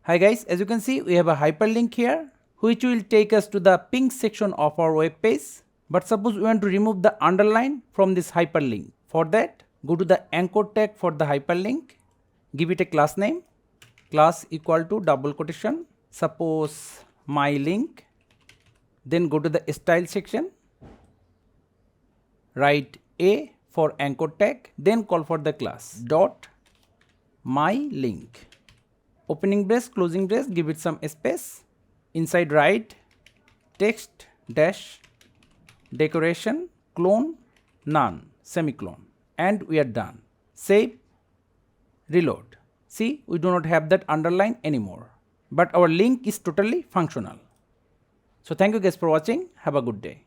Hi guys, as you can see we have a hyperlink here which will take us to the pink section of our web page. But suppose we want to remove the underline from this hyperlink. For that, go to the anchor tag for the hyperlink, give it a class name, class equal to double quotation, suppose my link, then go to the style section, write A for anchor tag, then call for the class dot my link. Opening brace, closing brace, give it some space. Inside write text dash decoration clone none semicolon, and we are done. Save, reload. See, we do not have that underline anymore, but our link is totally functional. So thank you guys for watching. Have a good day.